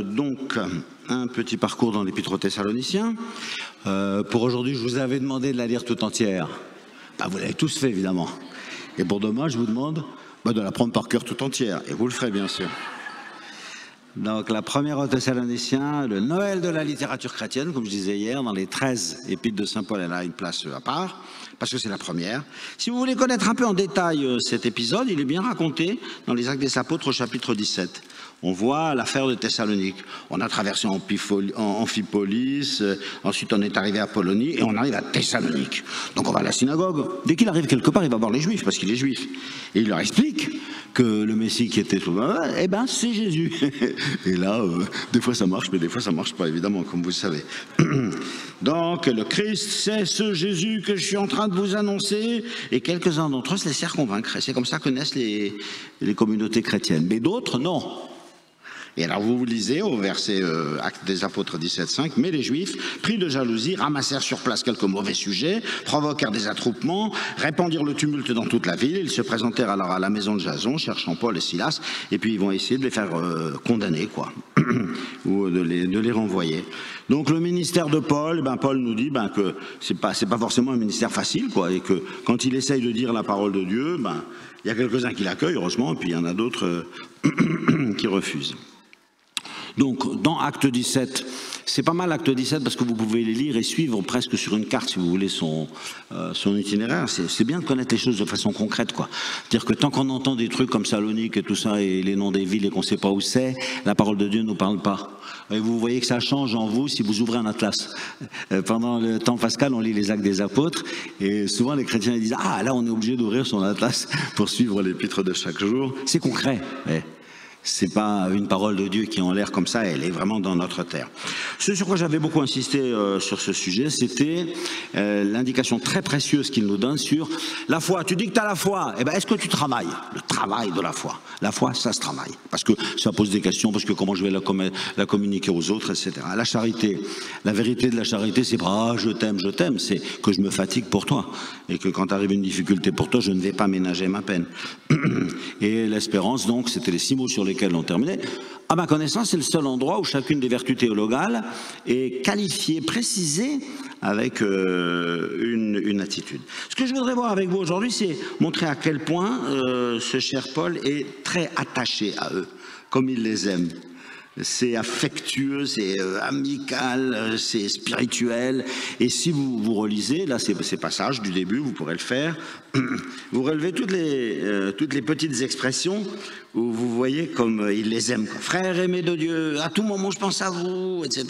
Donc, un petit parcours dans l'Épître aux Thessaloniciens. Pour aujourd'hui, je vous avais demandé de la lire tout entière. Vous l'avez tous fait, évidemment. Et pour demain, je vous demande de la prendre par cœur tout entière. Et vous le ferez, bien sûr. Donc, la première aux Thessaloniciens, le Noël de la littérature chrétienne, comme je disais hier, dans les 13 épîtres de Saint Paul, elle a une place à part, parce que c'est la première. Si vous voulez connaître un peu en détail cet épisode, il est bien raconté dans les Actes des Apôtres au chapitre 17. On voit l'affaire de Thessalonique. On a traversé Amphipolis, ensuite on est arrivé à Apollonie et on arrive à Thessalonique. Donc on va à la synagogue. Dès qu'il arrive quelque part, il va voir les Juifs, parce qu'il est juif. Et il leur explique que le Messie qui était c'est Jésus. Et là, des fois ça marche, mais des fois ça marche pas, évidemment, comme vous le savez. Donc le Christ, c'est ce Jésus que je suis en train de vous annoncer. Et quelques-uns d'entre eux se laissèrent convaincre. Et c'est comme ça que naissent les communautés chrétiennes. Mais d'autres, non. Et alors vous lisez au verset Actes des Apôtres 17,5, mais les Juifs, pris de jalousie, ramassèrent sur place quelques mauvais sujets, provoquèrent des attroupements, répandirent le tumulte dans toute la ville. Ils se présentèrent alors à la maison de Jason, cherchant Paul et Silas, et puis ils vont essayer de les faire condamner, quoi, ou de les renvoyer. Donc le ministère de Paul, Paul nous dit que c'est pas forcément un ministère facile, quoi, et que quand il essaye de dire la parole de Dieu, il y a quelques-uns qui l'accueillent, heureusement, et puis il y en a d'autres qui refusent. Donc, dans Acte 17, c'est pas mal Acte 17 parce que vous pouvez les lire et suivre presque sur une carte, si vous voulez, son itinéraire. C'est bien de connaître les choses de façon concrète, quoi. C'est-à-dire que tant qu'on entend des trucs comme Salonique et tout ça, et les noms des villes et qu'on ne sait pas où c'est, la parole de Dieu ne nous parle pas. Et vous voyez que ça change en vous si vous ouvrez un atlas. Pendant le temps pascal, on lit les Actes des Apôtres, et souvent les chrétiens ils disent « Ah, là, on est obligé d'ouvrir son atlas pour suivre l'épître de chaque jour. » C'est concret. C'est pas une parole de Dieu qui est en l'air comme ça, elle est vraiment dans notre terre. Ce sur quoi j'avais beaucoup insisté sur ce sujet, c'était l'indication très précieuse qu'il nous donne sur la foi. Tu dis que tu as la foi, est-ce que tu travailles? Le travail de la foi. La foi, ça se travaille. Parce que ça pose des questions, parce que comment je vais la communiquer aux autres, etc. La charité, la vérité de la charité, c'est pas je t'aime, c'est que je me fatigue pour toi. Et que quand arrive une difficulté pour toi, je ne vais pas ménager ma peine. Et l'espérance, donc, c'était les 6 mots sur lesquels on terminait. À ma connaissance, c'est le seul endroit où chacune des vertus théologales est qualifiée, précisée avec une attitude. Ce que je voudrais voir avec vous aujourd'hui, c'est montrer à quel point ce cher Paul est très attaché à eux, comme il les aime. C'est affectueux, c'est amical, c'est spirituel. Et si vous relisez, là, ces passages du début, vous pourrez le faire, vous relevez toutes les petites expressions où vous voyez comme il les aime. Frères aimés de Dieu, à tout moment je pense à vous, etc.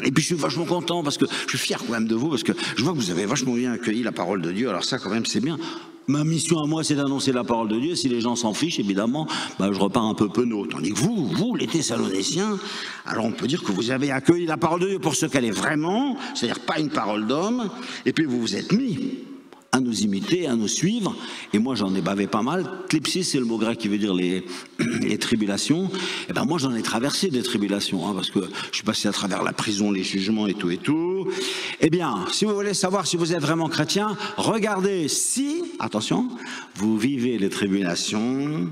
Et puis je suis vachement content parce que je suis fier quand même de vous, parce que je vois que vous avez vachement bien accueilli la parole de Dieu. Alors ça, quand même, c'est bien. Ma mission à moi, c'est d'annoncer la parole de Dieu. Si les gens s'en fichent, évidemment, je repars un peu penaud. Tandis que vous, les Thessaloniciens, alors on peut dire que vous avez accueilli la parole de Dieu pour ce qu'elle est vraiment, c'est-à-dire pas une parole d'homme, et puis vous vous êtes mis à nous imiter, à nous suivre. Et moi, j'en ai bavé pas mal. Thlipsis, c'est le mot grec qui veut dire les tribulations. Et moi, j'en ai traversé des tribulations, parce que je suis passé à travers la prison, les jugements et tout et tout. Eh bien, si vous voulez savoir si vous êtes vraiment chrétien, regardez si, attention, vous vivez les tribulations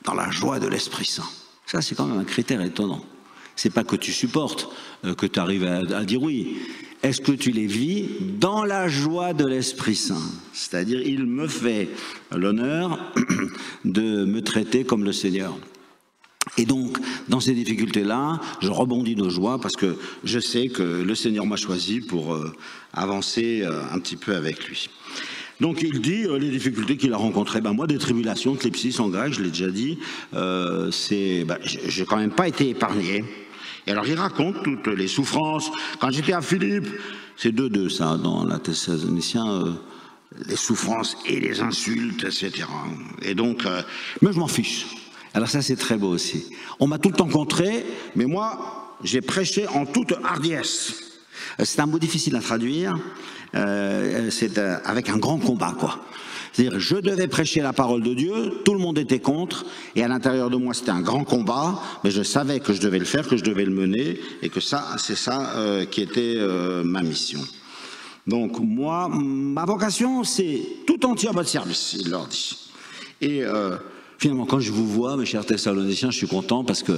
dans la joie de l'Esprit Saint. Ça, c'est quand même un critère étonnant. C'est pas que tu supportes, que tu arrives à dire oui. Est-ce que tu les vis dans la joie de l'Esprit Saint? C'est-à-dire, il me fait l'honneur de me traiter comme le Seigneur. Et donc, dans ces difficultés-là, je rebondis de joie parce que je sais que le Seigneur m'a choisi pour avancer un petit peu avec lui. Donc il dit les difficultés qu'il a rencontrées. Moi, des tribulations, thlipsis en grec, je l'ai déjà dit, j'ai quand même pas été épargné. Et alors il raconte toutes les souffrances. Quand j'étais à Philippe, c'est 2-2 ça, dans la Thessaloniciens, les souffrances et les insultes, etc. Et donc, mais je m'en fiche. Alors ça, c'est très beau aussi. On m'a tout le temps contré, mais moi, j'ai prêché en toute hardiesse. C'est un mot difficile à traduire, c'est avec un grand combat, quoi. C'est-à-dire, je devais prêcher la parole de Dieu, tout le monde était contre, et à l'intérieur de moi, c'était un grand combat, mais je savais que je devais le faire, que je devais le mener, et que ça, c'est ça qui était ma mission. Donc, moi, ma vocation, c'est tout entier à votre service, il leur dit. Et finalement, quand je vous vois, mes chers Thessaloniciens, je suis content parce que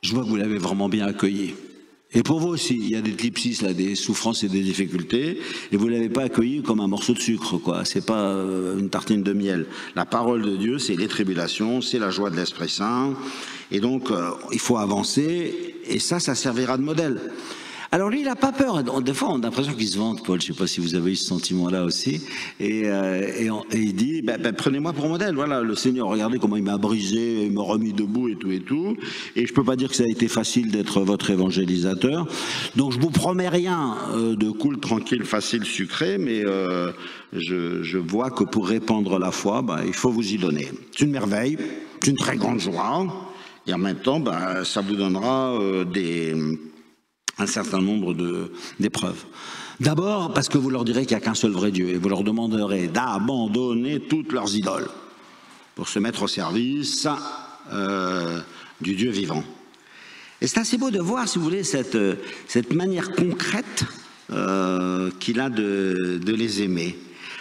je vois que vous l'avez vraiment bien accueilli. Et pour vous aussi, il y a des ellipsis, là, des souffrances et des difficultés, et vous ne l'avez pas accueilli comme un morceau de sucre, quoi. C'est pas une tartine de miel. La parole de Dieu, c'est les tribulations, c'est la joie de l'Esprit Saint, et donc il faut avancer, et ça servira de modèle. Alors lui, il n'a pas peur. Des fois, on a l'impression qu'il se vante, Paul. Je ne sais pas si vous avez eu ce sentiment-là aussi. Et il dit, prenez-moi pour modèle. Voilà, le Seigneur, regardez comment il m'a brisé, il m'a remis debout et tout et tout. Et je ne peux pas dire que ça a été facile d'être votre évangélisateur. Donc je ne vous promets rien de cool, tranquille, facile, sucré, mais je vois que pour répandre la foi, il faut vous y donner. C'est une merveille, c'est une très grande joie. Et en même temps, ça vous donnera un certain nombre d'épreuves. D'abord, parce que vous leur direz qu'il n'y a qu'un seul vrai Dieu, et vous leur demanderez d'abandonner toutes leurs idoles pour se mettre au service du Dieu vivant. Et c'est assez beau de voir, si vous voulez, cette manière concrète qu'il a de les aimer.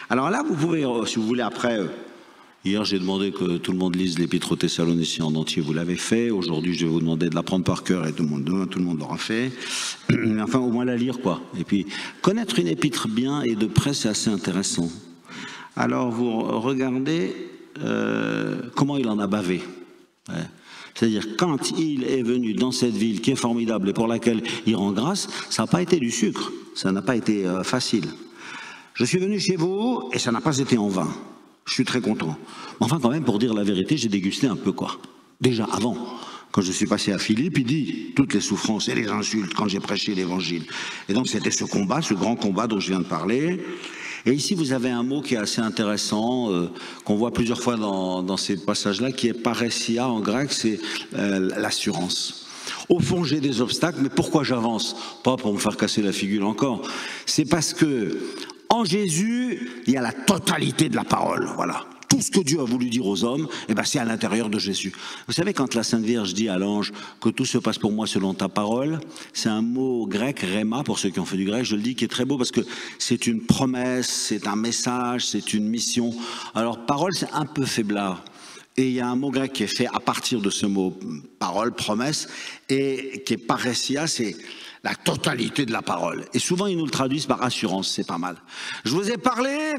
Alors là, vous pouvez, si vous voulez, après... Hier, j'ai demandé que tout le monde lise l'Épître aux Thessaloniciens en entier, vous l'avez fait. Aujourd'hui, je vais vous demander de l'apprendre par cœur et tout le monde l'aura fait. Mais enfin, au moins la lire, quoi. Et puis, connaître une épître bien et de près, c'est assez intéressant. Alors, vous regardez comment il en a bavé. Ouais. C'est-à-dire, quand il est venu dans cette ville qui est formidable et pour laquelle il rend grâce, ça n'a pas été du sucre, ça n'a pas été facile. Je suis venu chez vous et ça n'a pas été en vain. Je suis très content. Mais enfin, quand même, pour dire la vérité, j'ai dégusté un peu, quoi. Déjà, avant, quand je suis passé à Philippe, il dit toutes les souffrances et les insultes quand j'ai prêché l'évangile. Et donc, c'était ce combat, ce grand combat dont je viens de parler. Et ici, vous avez un mot qui est assez intéressant, qu'on voit plusieurs fois dans ces passages-là, qui est paressia en grec, c'est l'assurance. Au fond, j'ai des obstacles, mais pourquoi j'avance? Pas pour me faire casser la figure encore. C'est parce que en Jésus, il y a la totalité de la parole, voilà. Tout ce que Dieu a voulu dire aux hommes, c'est à l'intérieur de Jésus. Vous savez, quand la Sainte Vierge dit à l'ange que tout se passe pour moi selon ta parole, c'est un mot grec, rhéma, pour ceux qui ont fait du grec, je le dis, qui est très beau parce que c'est une promesse, c'est un message, c'est une mission. Alors, parole, c'est un peu faiblard. Et il y a un mot grec qui est fait à partir de ce mot parole, promesse, et qui est paressia, c'est la totalité de la parole. Et souvent, ils nous le traduisent par assurance, c'est pas mal. Je vous ai parlé,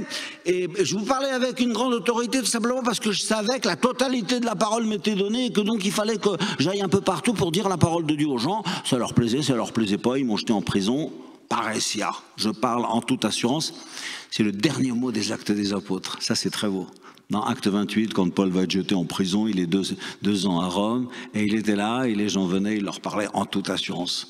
et je vous parlais avec une grande autorité, tout simplement parce que je savais que la totalité de la parole m'était donnée, et que donc il fallait que j'aille un peu partout pour dire la parole de Dieu aux gens. Ça leur plaisait pas, ils m'ont jeté en prison. Paressia. Je parle en toute assurance. C'est le dernier mot des Actes des Apôtres. Ça, c'est très beau. Dans Acte 28, quand Paul va être jeté en prison, il est deux ans à Rome, et il était là, et les gens venaient, il leur parlait en toute assurance.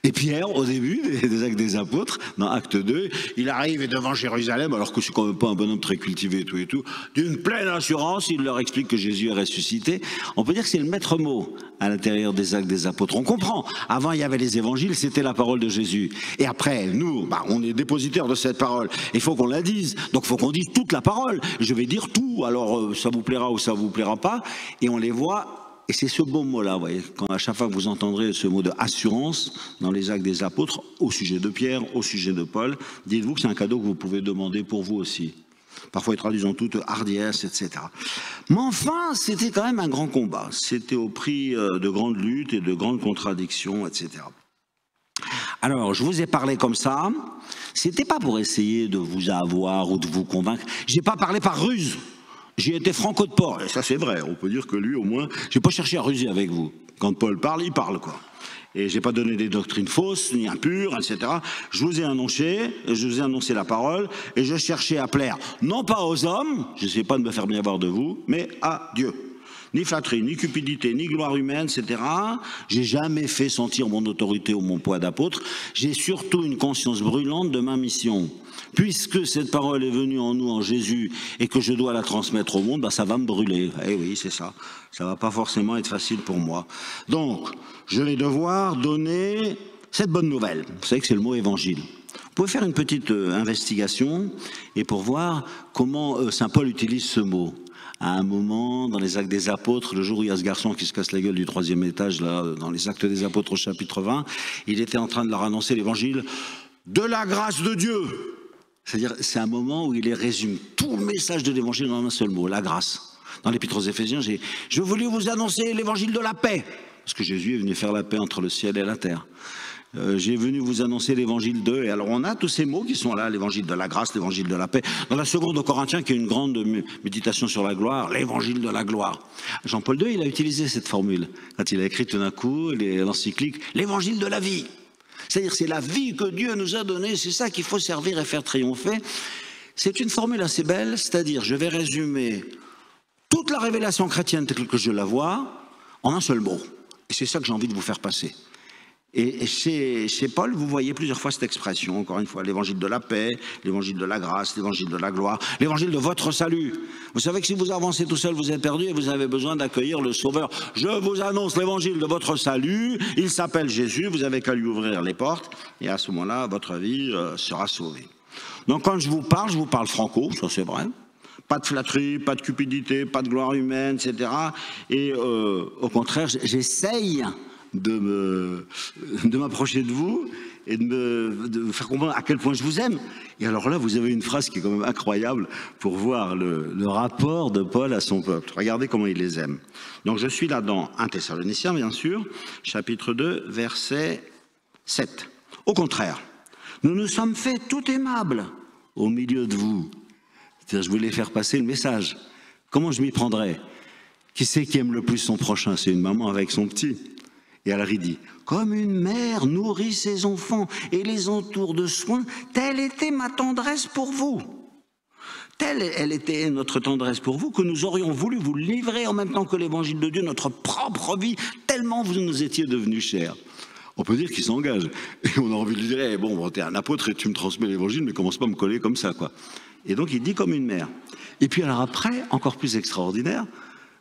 Et Pierre, au début des Actes des Apôtres, dans Acte 2, il arrive devant Jérusalem, alors que c'est quand même pas un bonhomme très cultivé et tout, d'une pleine assurance, il leur explique que Jésus est ressuscité. On peut dire que c'est le maître mot à l'intérieur des Actes des Apôtres. On comprend. Avant, il y avait les évangiles, c'était la parole de Jésus. Et après, nous, on est dépositaires de cette parole. Il faut qu'on la dise. Donc, il faut qu'on dise toute la parole. Je vais dire tout. Alors, ça vous plaira ou ça vous plaira pas. Et on les voit. Et c'est ce beau mot-là, vous voyez, quand à chaque fois que vous entendrez ce mot de assurance dans les Actes des Apôtres, au sujet de Pierre, au sujet de Paul, dites-vous que c'est un cadeau que vous pouvez demander pour vous aussi. Parfois, ils traduisent en toute hardiesse, etc. Mais enfin, c'était quand même un grand combat. C'était au prix de grandes luttes et de grandes contradictions, etc. Alors, je vous ai parlé comme ça. C'était pas pour essayer de vous avoir ou de vous convaincre. J'ai pas parlé par ruse. J'ai été franco de port, et ça c'est vrai, on peut dire que lui au moins, j'ai pas cherché à ruser avec vous. Quand Paul parle, il parle quoi. Et j'ai pas donné des doctrines fausses, ni impures, etc. Je vous ai annoncé la parole, et je cherchais à plaire, non pas aux hommes, je sais pas de me faire bien voir de vous, mais à Dieu. Ni flatterie, ni cupidité, ni gloire humaine, etc. J'ai jamais fait sentir mon autorité ou mon poids d'apôtre. J'ai surtout une conscience brûlante de ma mission. Puisque cette parole est venue en nous, en Jésus, et que je dois la transmettre au monde, ça va me brûler. Eh oui, c'est ça. Ça va pas forcément être facile pour moi. Donc, je vais devoir donner cette bonne nouvelle. Vous savez que c'est le mot évangile. Vous pouvez faire une petite investigation, et pour voir comment saint Paul utilise ce mot. À un moment, dans les Actes des Apôtres, le jour où il y a ce garçon qui se casse la gueule du 3e étage, là, dans les Actes des Apôtres au chapitre 20, il était en train de leur annoncer l'évangile de la grâce de Dieu. C'est-à-dire, c'est un moment où il résume tout le message de l'évangile en un seul mot, la grâce. Dans l'Épître aux Éphésiens, je voulais vous annoncer l'évangile de la paix. parce que Jésus est venu faire la paix entre le ciel et la terre. J'ai venu vous annoncer l'évangile de... Et alors on a tous ces mots qui sont là, l'évangile de la grâce, l'évangile de la paix. Dans la seconde aux Corinthiens, qui est une grande méditation sur la gloire, l'évangile de la gloire. Jean-Paul II, il a utilisé cette formule, quand il a écrit tout d'un coup l'encyclique, l'évangile de la vie. C'est-à-dire c'est la vie que Dieu nous a donnée, c'est ça qu'il faut servir et faire triompher. C'est une formule assez belle, c'est-à-dire je vais résumer toute la révélation chrétienne telle que je la vois en un seul mot. Et c'est ça que j'ai envie de vous faire passer. Et chez Paul, vous voyez plusieurs fois cette expression, encore une fois, l'évangile de la paix, l'évangile de la grâce, l'évangile de la gloire, l'évangile de votre salut. Vous savez que si vous avancez tout seul, vous êtes perdu et vous avez besoin d'accueillir le Sauveur. Je vous annonce l'évangile de votre salut, il s'appelle Jésus, vous avez qu'à lui ouvrir les portes et à ce moment-là, votre vie sera sauvée. Donc quand je vous parle franco, ça c'est vrai. Pas de flatterie, pas de cupidité, pas de gloire humaine, etc. Et au contraire, j'essaye de m'approcher de vous et de vous faire comprendre à quel point je vous aime. Et alors là, vous avez une phrase qui est quand même incroyable pour voir le rapport de Paul à son peuple. Regardez comment il les aime. Donc je suis là dans 1 Thessaloniciens, bien sûr, chapitre 2, verset 7. Au contraire, nous nous sommes fait tout aimables au milieu de vous. C'est-à-dire, je voulais faire passer le message. Comment je m'y prendrais? Qui c'est qui aime le plus son prochain? C'est une maman avec son petit. Et alors il dit, comme une mère nourrit ses enfants et les entoure de soins, telle était ma tendresse pour vous. Telle elle était notre tendresse pour vous que nous aurions voulu vous livrer en même temps que l'évangile de Dieu, notre propre vie, tellement vous nous étiez devenus chers. On peut dire qu'il s'engage. Et on a envie de lui dire, hey, bon, t'es un apôtre et tu me transmets l'évangile, mais commence pas à me coller comme ça, quoi. Et donc il dit comme une mère. Et puis alors après, encore plus extraordinaire,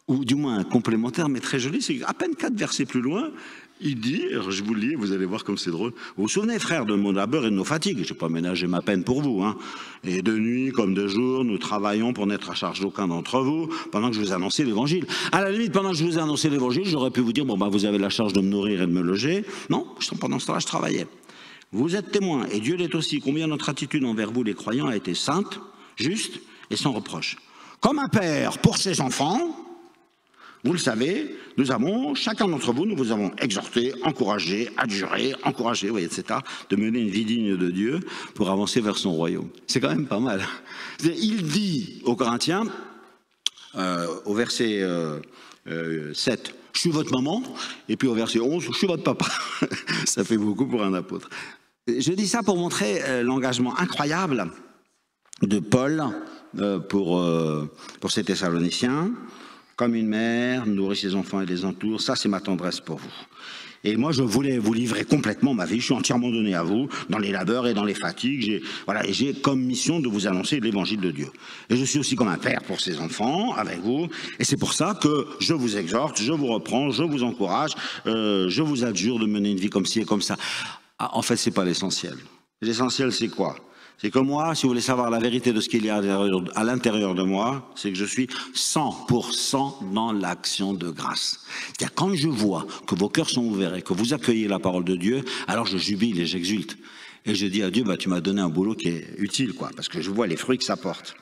ou du moins complémentaire, mais très joli, c'est à peine 4 versets plus loin, il dit, alors je vous le lis, vous allez voir comme c'est drôle, vous vous souvenez, frères, de mon labeur et de nos fatigues, je n'ai pas ménagé ma peine pour vous, hein. Et de nuit comme de jour, nous travaillons pour n'être à charge d'aucun d'entre vous, pendant que je vous annonçais l'évangile. À la limite, pendant que je vous ai annoncé l'évangile, j'aurais pu vous dire, bon, bah, vous avez la charge de me nourrir et de me loger. Non, pendant ce temps-là, je travaillais. Vous êtes témoins, et Dieu l'est aussi, combien notre attitude envers vous, les croyants, a été sainte, juste et sans reproche. Comme un père pour ses enfants, vous le savez, nous avons, chacun d'entre vous, nous vous avons exhorté, encouragé, adjuré, encouragé, vous voyez, etc., de mener une vie digne de Dieu pour avancer vers son royaume. C'est quand même pas mal. Il dit aux Corinthiens, au verset 7, je suis votre maman, et puis au verset 11, je suis votre papa. Ça fait beaucoup pour un apôtre. Je dis ça pour montrer l'engagement incroyable de Paul pour ces Thessaloniciens. Comme une mère nourrit ses enfants et les entoure, ça c'est ma tendresse pour vous. Et moi je voulais vous livrer complètement ma vie, je suis entièrement donné à vous, dans les labeurs et dans les fatigues, j'ai comme mission de vous annoncer l'évangile de Dieu. Et je suis aussi comme un père pour ses enfants, avec vous, et c'est pour ça que je vous exhorte, je vous reprends, je vous encourage, je vous adjure de mener une vie comme ci et comme ça. Ah, en fait c'est pas l'essentiel. L'essentiel c'est quoi? C'est que moi, si vous voulez savoir la vérité de ce qu'il y a à l'intérieur de moi, c'est que je suis 100% dans l'action de grâce. C'est-à-dire quand je vois que vos cœurs sont ouverts et que vous accueillez la parole de Dieu, alors je jubile et j'exulte. Et je dis à Dieu, bah, tu m'as donné un boulot qui est utile, quoi, parce que je vois les fruits que ça porte.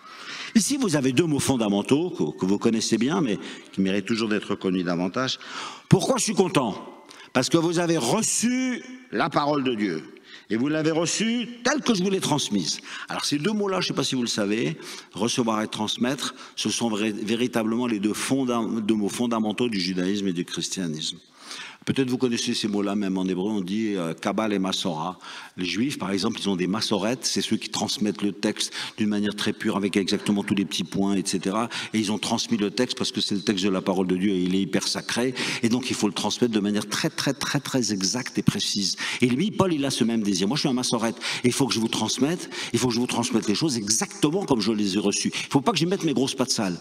Ici, vous avez 2 mots fondamentaux que vous connaissez bien, mais qui méritent toujours d'être connus davantage. Pourquoi je suis content? Parce que vous avez reçu la parole de Dieu. Et vous l'avez reçue telle que je vous l'ai transmise. Alors ces 2 mots-là, je ne sais pas si vous le savez, recevoir et transmettre, ce sont véritablement les 2 mots fondamentaux du judaïsme et du christianisme. Peut-être vous connaissez ces mots-là, même en hébreu, on dit Kabbal et Massorah. Les Juifs, par exemple, ils ont des massorettes, c'est ceux qui transmettent le texte d'une manière très pure, avec exactement tous les petits points, etc. Et ils ont transmis le texte parce que c'est le texte de la parole de Dieu et il est hyper sacré. Et donc il faut le transmettre de manière très, très, très, très exacte et précise. Et lui, Paul, il a ce même désir. Moi, je suis un massorette. Et il faut que je vous transmette, les choses exactement comme je les ai reçues. Il ne faut pas que j'y mette mes grosses pattes sales.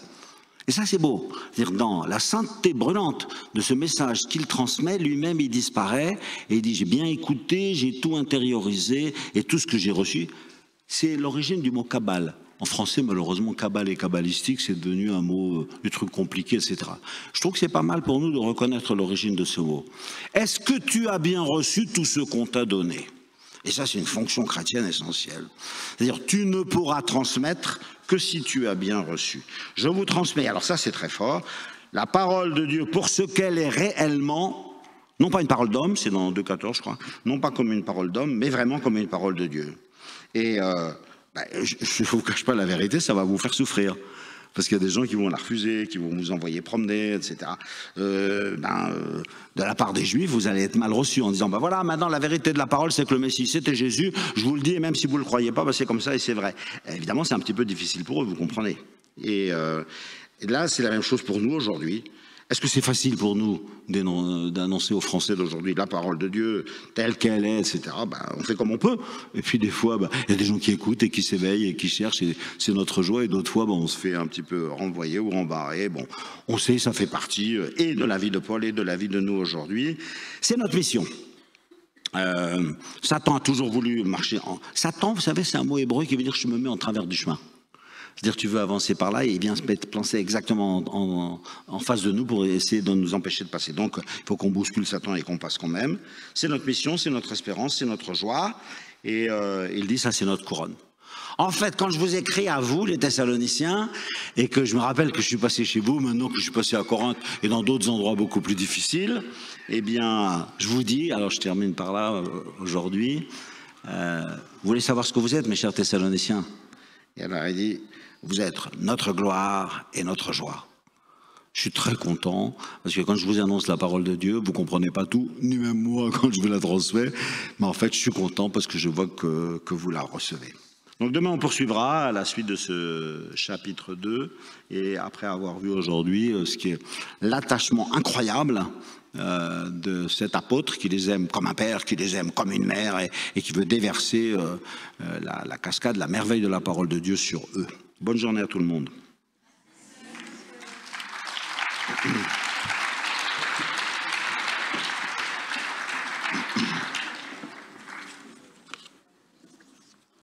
Et ça, c'est beau. C'est-à-dire, dans la sainteté brûlante de ce message qu'il transmet, lui-même, il disparaît et il dit, j'ai bien écouté, j'ai tout intériorisé et tout ce que j'ai reçu. C'est l'origine du mot Kabbal. En français, malheureusement, Kabbal et kabbalistique, c'est devenu un mot, du truc compliqué, etc. Je trouve que c'est pas mal pour nous de reconnaître l'origine de ce mot. Est-ce que tu as bien reçu tout ce qu'on t'a donné? Et ça, c'est une fonction chrétienne essentielle. C'est-à-dire, tu ne pourras transmettre que si tu as bien reçu. Je vous transmets, alors ça c'est très fort, la parole de Dieu pour ce qu'elle est réellement, Non pas une parole d'homme, c'est dans 2,14 je crois, non pas comme une parole d'homme, mais vraiment comme une parole de Dieu. Et je ne vous cache pas la vérité, ça va vous faire souffrir. Parce qu'il y a des gens qui vont la refuser, qui vont vous envoyer promener, etc. De la part des Juifs, vous allez être mal reçus en disant, voilà, maintenant la vérité de la parole, c'est que le Messie, c'était Jésus. Je vous le dis, et même si vous ne le croyez pas, c'est comme ça et c'est vrai. Évidemment, c'est un petit peu difficile pour eux, vous comprenez. Et là, c'est la même chose pour nous aujourd'hui. Est-ce que c'est facile pour nous d'annoncer aux Français d'aujourd'hui la parole de Dieu telle qu'elle est, etc. On fait comme on peut. Et puis des fois, y a des gens qui écoutent et qui s'éveillent et qui cherchent. Et c'est notre joie. Et d'autres fois, on se fait un petit peu renvoyer ou rembarrer. On sait, ça fait partie et de la vie de Paul et de la vie de nous aujourd'hui. C'est notre mission. Satan a toujours voulu marcher en... Satan, vous savez, c'est un mot hébreu qui veut dire je me mets en travers du chemin. C'est-à-dire tu veux avancer par là et il vient se placer exactement en face de nous pour essayer de nous empêcher de passer. Donc il faut qu'on bouscule Satan et qu'on passe quand même. C'est notre mission, c'est notre espérance, c'est notre joie. Et il dit ça c'est notre couronne. En fait, quand je vous écris à vous, les Thessaloniciens, et que je me rappelle que je suis passé chez vous, maintenant que je suis passé à Corinthe et dans d'autres endroits beaucoup plus difficiles, eh bien, je vous dis, alors je termine par là aujourd'hui, vous voulez savoir ce que vous êtes, mes chers Thessaloniciens? Et alors il dit, vous êtes notre gloire et notre joie. Je suis très content, parce que quand je vous annonce la parole de Dieu, vous ne comprenez pas tout, ni même moi quand je vous la transmets, mais en fait je suis content parce que je vois que vous la recevez. Donc demain on poursuivra à la suite de ce chapitre 2, et après avoir vu aujourd'hui ce qui est l'attachement incroyable de cet apôtre qui les aime comme un père, qui les aime comme une mère, et qui veut déverser la cascade, la merveille de la parole de Dieu sur eux. Bonne journée à tout le monde.